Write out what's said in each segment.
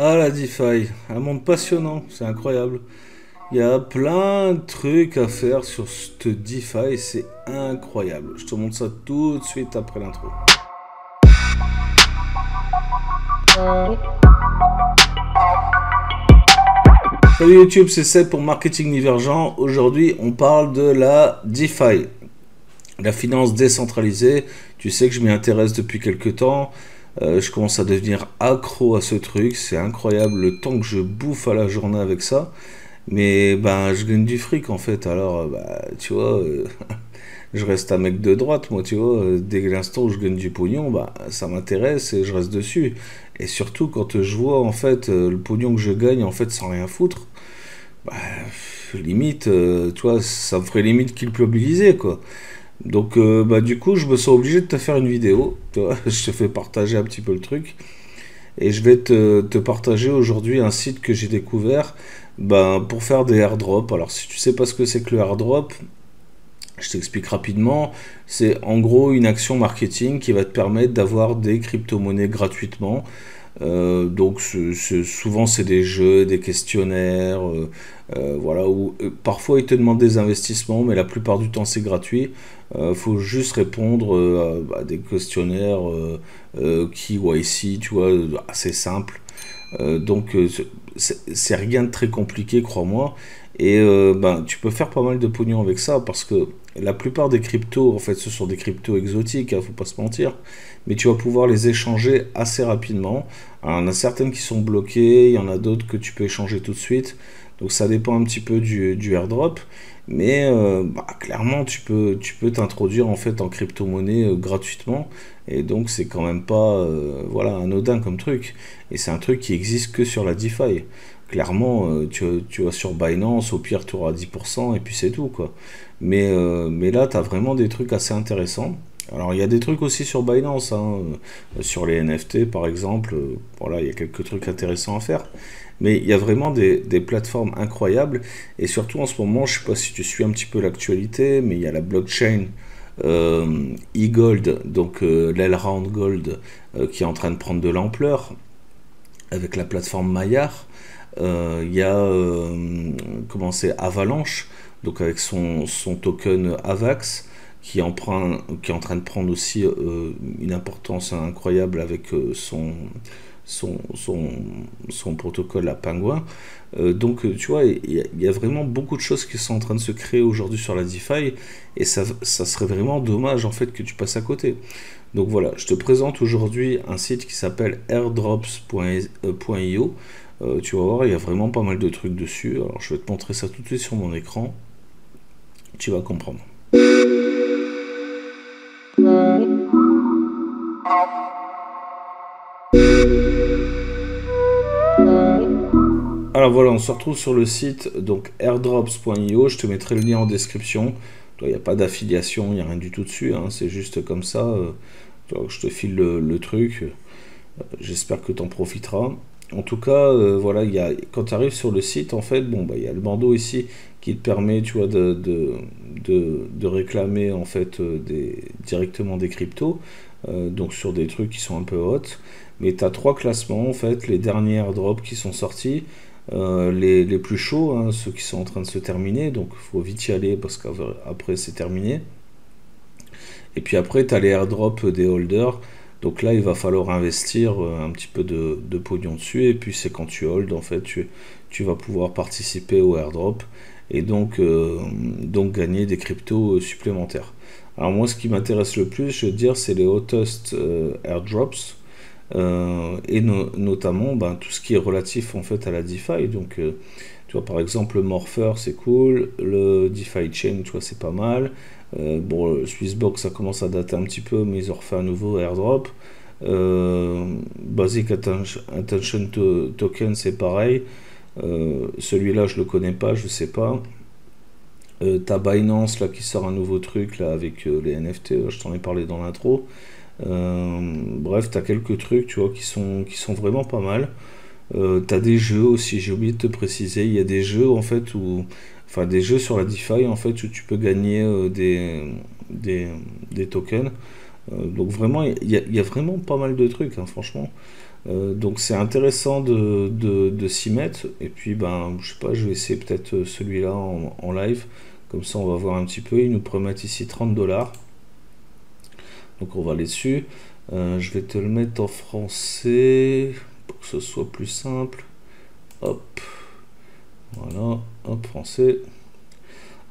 Ah, la DeFi, un monde passionnant, c'est incroyable. Il y a plein de trucs à faire sur cette DeFi, c'est incroyable. Je te montre ça tout de suite après l'intro. Salut YouTube, c'est Seb pour Marketing Divergent. Aujourd'hui, on parle de la DeFi, la finance décentralisée. Tu sais que je m'y intéresse depuis quelques temps. Je commence à devenir accro à ce truc. C'est incroyable le temps que je bouffe à la journée avec ça. Mais ben, je gagne du fric en fait. Alors, tu vois, je reste un mec de droite, moi, tu vois. Dès l'instant où je gagne du pognon, bah, ça m'intéresse et je reste dessus. Et surtout quand je vois en fait le pognon que je gagne en fait sans rien foutre, bah, limite, tu vois, ça me ferait limite culpabiliser quoi. Donc, bah, du coup, je me sens obligé de te faire une vidéo. Tu vois, je te fais partager un petit peu le truc. Et je vais te partager aujourd'hui un site que j'ai découvert ben, pour faire des airdrops. Alors, si tu sais pas ce que c'est que le airdrop, je t'explique rapidement. C'est en gros une action marketing qui va te permettre d'avoir des crypto-monnaies gratuitement. Donc souvent c'est des jeux, des questionnaires, voilà, où parfois ils te demandent des investissements, mais la plupart du temps c'est gratuit. Faut juste répondre à des questionnaires KYC, tu vois, assez simples. Donc c'est rien de très compliqué, crois-moi. Et ben, tu peux faire pas mal de pognon avec ça parce que la plupart des cryptos, en fait, ce sont des cryptos exotiques, hein, faut pas se mentir. Mais tu vas pouvoir les échanger assez rapidement. Alors, il y en a certaines qui sont bloquées, il y en a d'autres que tu peux échanger tout de suite. Donc ça dépend un petit peu du airdrop. Mais bah, clairement, tu peux t'introduire en fait en crypto-monnaie gratuitement. Et donc c'est quand même pas voilà, anodin comme truc. Et c'est un truc qui existe que sur la DeFi. Clairement, tu vas sur Binance, au pire tu auras 10% et puis c'est tout quoi. Mais là, tu as vraiment des trucs assez intéressants. Alors il y a des trucs aussi sur Binance, hein, sur les NFT par exemple, voilà, il y a quelques trucs intéressants à faire. Mais il y a vraiment des plateformes incroyables. Et surtout en ce moment, je sais pas si tu suis un petit peu l'actualité, mais il y a la blockchain e-gold, donc l'Elrond Gold, qui est en train de prendre de l'ampleur avec la plateforme Maillard. Il y a comment c'est Avalanche, donc avec son token AVAX, qui est en train de prendre aussi une importance incroyable avec son, son, son protocole à Penguin. Donc, tu vois, il y a vraiment beaucoup de choses qui sont en train de se créer aujourd'hui sur la DeFi, et ça serait vraiment dommage en fait que tu passes à côté. Donc voilà, je te présente aujourd'hui un site qui s'appelle airdrops.io. Tu vas voir, il y a vraiment pas mal de trucs dessus. Alors je vais te montrer ça tout de suite sur mon écran. Tu vas comprendre. Alors voilà, on se retrouve sur le site donc airdrops.io. Je te mettrai le lien en description. Il n'y a pas d'affiliation, il n'y a rien du tout dessus, hein. C'est juste comme ça. Je te file le truc. J'espère que tu en profiteras. En tout cas, voilà, quand tu arrives sur le site, en fait, bon, bah, il y a le bandeau ici qui te permet, tu vois, de réclamer en fait directement des cryptos, donc sur des trucs qui sont un peu hot. Mais tu as trois classements, en fait, les derniers airdrops qui sont sortis, les plus chauds, hein, ceux qui sont en train de se terminer, donc il faut vite y aller parce qu'après c'est terminé. Et puis après, tu as les airdrops des holders. Donc là, il va falloir investir un petit peu de pognon dessus. Et puis c'est quand tu hold, en fait, tu vas pouvoir participer au airdrop et donc gagner des cryptos supplémentaires. Alors moi, ce qui m'intéresse le plus, je veux dire, c'est les hottest airdrops. Et notamment ben, tout ce qui est relatif en fait à la DeFi. Donc tu vois, par exemple, le Morpher c'est cool, le DeFi Chain, tu vois, c'est pas mal. Bon, le Swissbox ça commence à dater un petit peu, mais ils ont refait un nouveau airdrop. Basic Attention Token c'est pareil. Celui-là je le connais pas, je sais pas. T'as Binance là qui sort un nouveau truc là avec les NFT, je t'en ai parlé dans l'intro. Bref, t'as quelques trucs, tu vois, qui sont vraiment pas mal. T'as des jeux aussi, j'ai oublié de te préciser, il y a des jeux en fait enfin des jeux sur la DeFi en fait où tu peux gagner des tokens. Donc vraiment, il y a vraiment pas mal de trucs, hein, franchement. Donc c'est intéressant de s'y mettre. Et puis, ben, je sais pas, je vais essayer peut-être celui-là en live. Comme ça, on va voir un petit peu. Il nous promet ici 30 $. Donc on va aller dessus. Je vais te le mettre en français pour que ce soit plus simple. Hop, voilà, hop, français.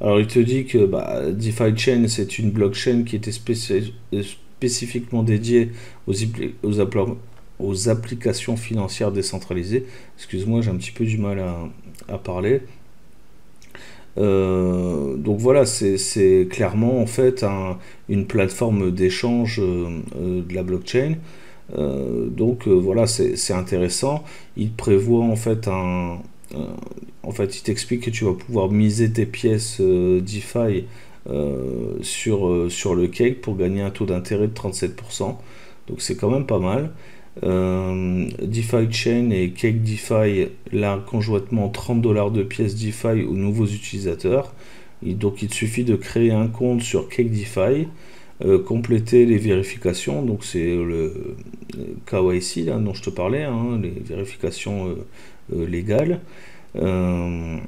Alors il te dit que bah, DeFi Chain, c'est une blockchain qui était spécifiquement dédiée aux applications financières décentralisées. Excuse-moi, j'ai un petit peu du mal à parler. Donc voilà, c'est clairement en fait une plateforme d'échange de la blockchain. Voilà, c'est intéressant. Il prévoit en fait en fait, il t'explique que tu vas pouvoir miser tes pièces DeFi sur le cake pour gagner un taux d'intérêt de 37%. Donc c'est quand même pas mal. DeFi Chain et Cake DeFi, là conjointement 30 $ de pièces DeFi aux nouveaux utilisateurs. Donc il te suffit de créer un compte sur Cake DeFi, compléter les vérifications, donc c'est le KYC là, dont je te parlais, hein, les vérifications légales, euh,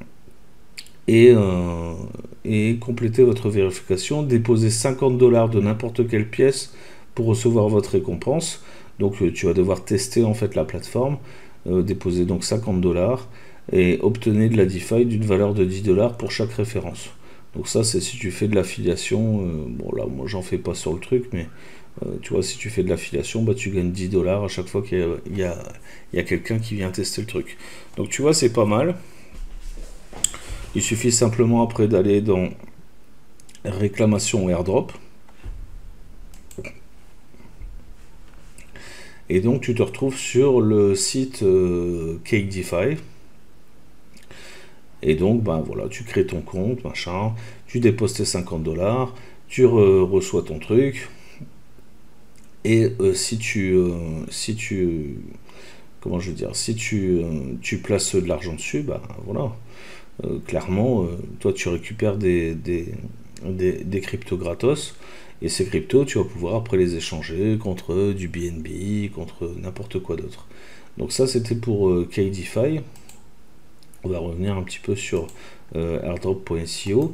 et compléter votre vérification, déposer 50 $ de n'importe quelle pièce pour recevoir votre récompense. Donc tu vas devoir tester en fait la plateforme, déposer donc 50 $ et obtenir de la DeFi d'une valeur de 10 $ pour chaque référence. Donc ça c'est si tu fais de l'affiliation, bon là moi j'en fais pas sur le truc, mais tu vois si tu fais de l'affiliation, bah, tu gagnes 10 $ à chaque fois qu'il y a quelqu'un qui vient tester le truc. Donc tu vois c'est pas mal. Il suffit simplement après d'aller dans réclamation airdrop. Et donc tu te retrouves sur le site Cake DeFi. Et donc ben voilà, tu crées ton compte, machin, tu déposes tes 50 $, tu reçois ton truc. Et comment je veux dire, si tu places de l'argent dessus, ben voilà, clairement, toi tu récupères des cryptos gratos. Et ces cryptos, tu vas pouvoir après les échanger contre du BNB, contre n'importe quoi d'autre. Donc ça, c'était pour KDeFi. On va revenir un petit peu sur airdrops.io,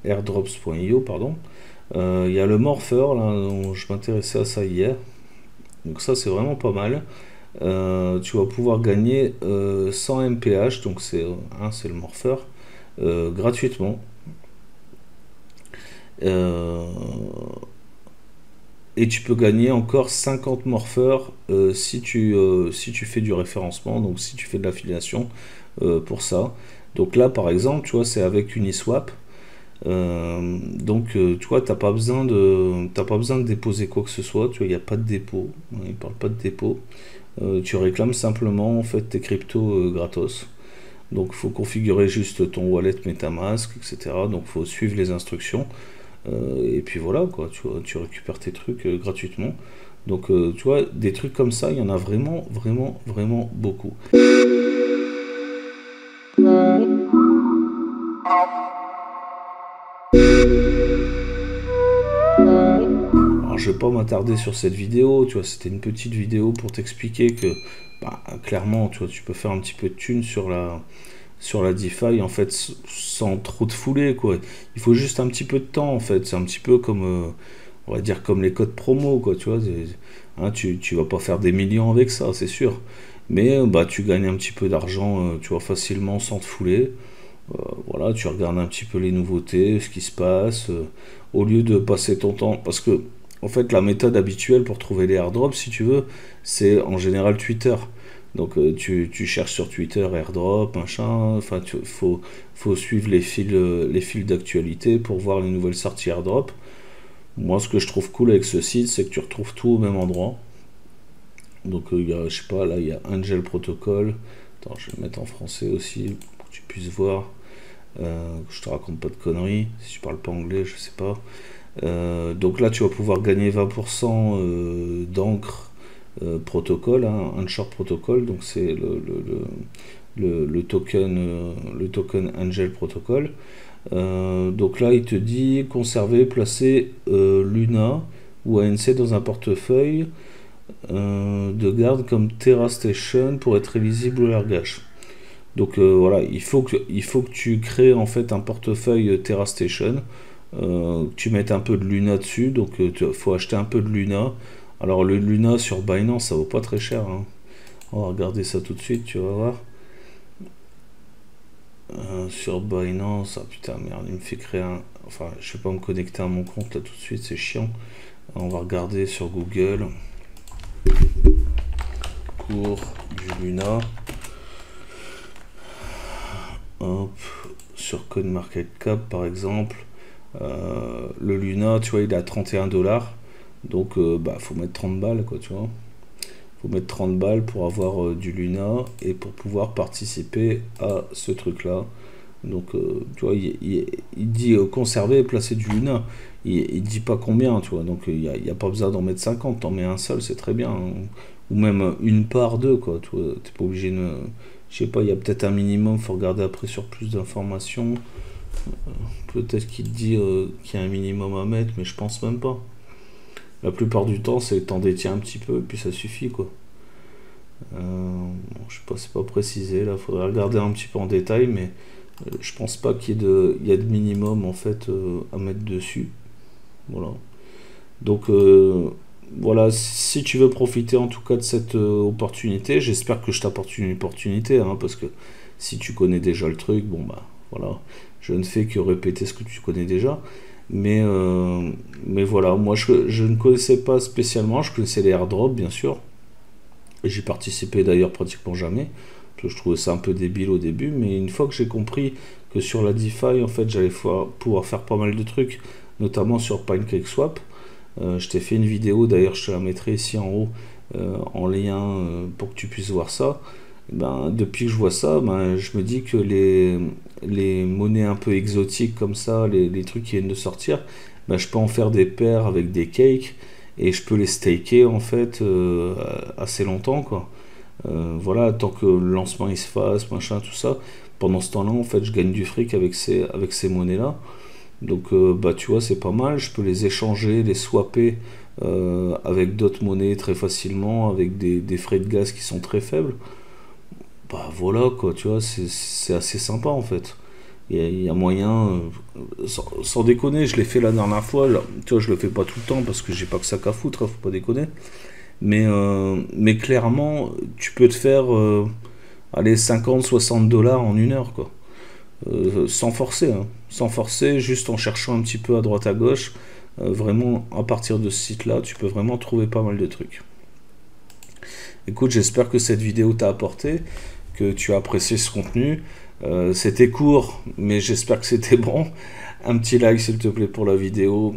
airdrops.io, pardon. Il y a le Morpher, là, dont je m'intéressais à ça hier. Donc ça, c'est vraiment pas mal. Tu vas pouvoir gagner 100 MPH, donc c'est le Morpher, gratuitement. Et tu peux gagner encore 50 morpheurs si tu fais du référencement, donc si tu fais de l'affiliation pour ça. Donc là, par exemple, tu vois, c'est avec Uniswap. Tu vois, t'as pas besoin de déposer quoi que ce soit. Tu vois, il n'y a pas de dépôt. Il parle pas de dépôt. Tu réclames simplement en fait tes cryptos gratos. Donc, il faut configurer juste ton wallet MetaMask, etc. Donc, il faut suivre les instructions. Et puis voilà, quoi, tu récupères tes trucs gratuitement. Donc, tu vois, des trucs comme ça, il y en a vraiment, vraiment, vraiment beaucoup. Alors, je vais pas m'attarder sur cette vidéo, tu vois, c'était une petite vidéo pour t'expliquer que, bah, clairement, tu vois, tu peux faire un petit peu de thunes sur la DeFi, en fait, sans trop te fouler, quoi. Il faut juste un petit peu de temps, en fait. C'est un petit peu comme, on va dire, comme les codes promo, quoi, tu vois. Hein, tu vas pas faire des millions avec ça, c'est sûr. Mais, bah, tu gagnes un petit peu d'argent, tu vois, facilement, sans te fouler. Voilà, tu regardes un petit peu les nouveautés, ce qui se passe, au lieu de passer ton temps. Parce que, en fait, la méthode habituelle pour trouver les airdrops, si tu veux, c'est en général Twitter. Donc tu cherches sur Twitter airdrop, machin, enfin faut suivre les fils d'actualité pour voir les nouvelles sorties airdrop. Moi ce que je trouve cool avec ce site c'est que tu retrouves tout au même endroit. Donc il y a, je sais pas, là il y a Angel Protocol. Attends, je vais le mettre en français aussi pour que tu puisses voir. Que je te raconte pas de conneries. Si tu parles pas anglais, je sais pas. Donc là tu vas pouvoir gagner 20% d'encre protocole, hein, un short protocole, donc c'est le token Angel Protocol. Donc là il te dit conserver, placer Luna ou ANC dans un portefeuille de garde comme TerraStation pour être éligible au largage. Donc voilà, il faut que tu crées en fait un portefeuille TerraStation, que tu mettes un peu de Luna dessus, donc il faut acheter un peu de Luna. Alors le Luna sur Binance ça vaut pas très cher, hein. On va regarder ça tout de suite, tu vas voir. Sur Binance, ah putain merde, il me fait créer un... Enfin, je vais pas me connecter à mon compte là tout de suite, c'est chiant. On va regarder sur Google. Cours du Luna. Hop, sur CoinMarketCap par exemple. Le Luna, tu vois, il est à 31 $. Donc, bah, faut mettre 30 balles, quoi, tu vois. Faut mettre 30 balles pour avoir du Luna et pour pouvoir participer à ce truc-là. Donc, tu vois, il dit conserver et placer du Luna. Il dit pas combien, tu vois. Donc, il n'y a pas besoin d'en mettre 50. T'en mets un seul, c'est très bien, hein. Ou même une part d'eux, quoi. Tu vois, t'es pas obligé de... Je sais pas, il y a peut-être un minimum. Faut regarder après sur plus d'informations. Peut-être qu'il te dit qu'il y a un minimum à mettre, mais je pense même pas. La plupart du temps, c'est t'en détiens un petit peu, et puis ça suffit, quoi. Bon, je sais pas, c'est pas précisé, là, faudrait regarder un petit peu en détail, mais je pense pas qu'il y ait de minimum, en fait, à mettre dessus. Voilà. Donc, voilà, si tu veux profiter, en tout cas, de cette opportunité, j'espère que je t'apporte une opportunité, hein, parce que si tu connais déjà le truc, bon, bah, voilà, je ne fais que répéter ce que tu connais déjà. Mais voilà, moi je ne connaissais pas spécialement, je connaissais les airdrops bien sûr. J'y participais d'ailleurs pratiquement jamais. Je trouvais ça un peu débile au début, mais une fois que j'ai compris que sur la DeFi, en fait, j'allais pouvoir faire pas mal de trucs, notamment sur PancakeSwap. Je t'ai fait une vidéo, d'ailleurs je te la mettrai ici en haut, en lien pour que tu puisses voir ça. Ben, depuis que je vois ça, ben, je me dis que les monnaies un peu exotiques comme ça, les trucs qui viennent de sortir, ben, je peux en faire des paires avec des cakes et je peux les staker en fait assez longtemps, quoi. Voilà, tant que le lancement il se fasse, machin, tout ça. Pendant ce temps-là, en fait, je gagne du fric avec ces monnaies-là. Donc, bah, tu vois, c'est pas mal. Je peux les échanger, les swapper avec d'autres monnaies très facilement, avec des frais de gaz qui sont très faibles. Bah voilà quoi, tu vois, c'est assez sympa en fait. Il y a moyen, sans déconner, je l'ai fait la dernière fois, là, tu vois, je le fais pas tout le temps parce que j'ai pas que ça qu'à foutre, hein, faut pas déconner. Mais clairement, tu peux te faire, allez, 50-60 $ en une heure quoi. Sans forcer, hein. Sans forcer, juste en cherchant un petit peu à droite à gauche. Vraiment, à partir de ce site-là, tu peux vraiment trouver pas mal de trucs. Écoute, j'espère que cette vidéo t'a apporté, que tu as apprécié ce contenu. C'était court, mais j'espère que c'était bon. Un petit like s'il te plaît pour la vidéo.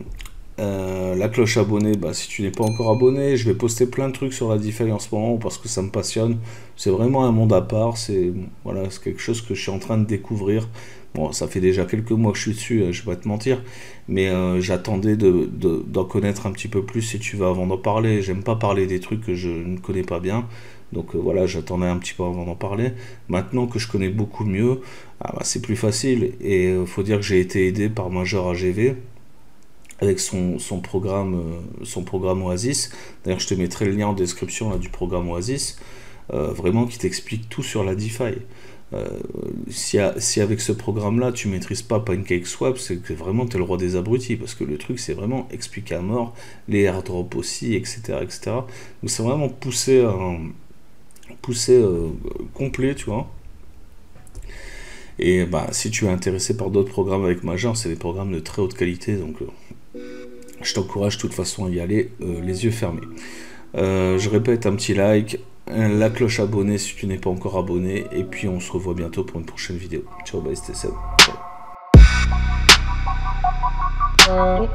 La cloche abonnée, bah, si tu n'es pas encore abonné, je vais poster plein de trucs sur la DeFi en ce moment parce que ça me passionne. C'est vraiment un monde à part. C'est voilà, c'est quelque chose que je suis en train de découvrir. Bon, ça fait déjà quelques mois que je suis dessus, je vais pas te mentir, mais j'attendais d'en connaître un petit peu plus si tu veux avant d'en parler. J'aime pas parler des trucs que je ne connais pas bien, donc voilà, j'attendais un petit peu avant d'en parler. Maintenant que je connais beaucoup mieux, ah, bah, c'est plus facile, et faut dire que j'ai été aidé par Major AGV avec son programme Oasis. D'ailleurs, je te mettrai le lien en description là, du programme Oasis, vraiment qui t'explique tout sur la DeFi. Si avec ce programme-là, tu maîtrises pas PancakeSwap, c'est que vraiment tu es le roi des abrutis, parce que le truc, c'est vraiment expliqué à mort, les airdrops aussi, etc. etc. Donc c'est vraiment poussé complet, tu vois. Et bah, si tu es intéressé par d'autres programmes avec Major, c'est des programmes de très haute qualité, donc je t'encourage de toute façon à y aller les yeux fermés. Je répète, un petit like, la cloche abonnée si tu n'es pas encore abonné, et puis on se revoit bientôt pour une prochaine vidéo. Ciao, bye, c'était Seb. Ciao.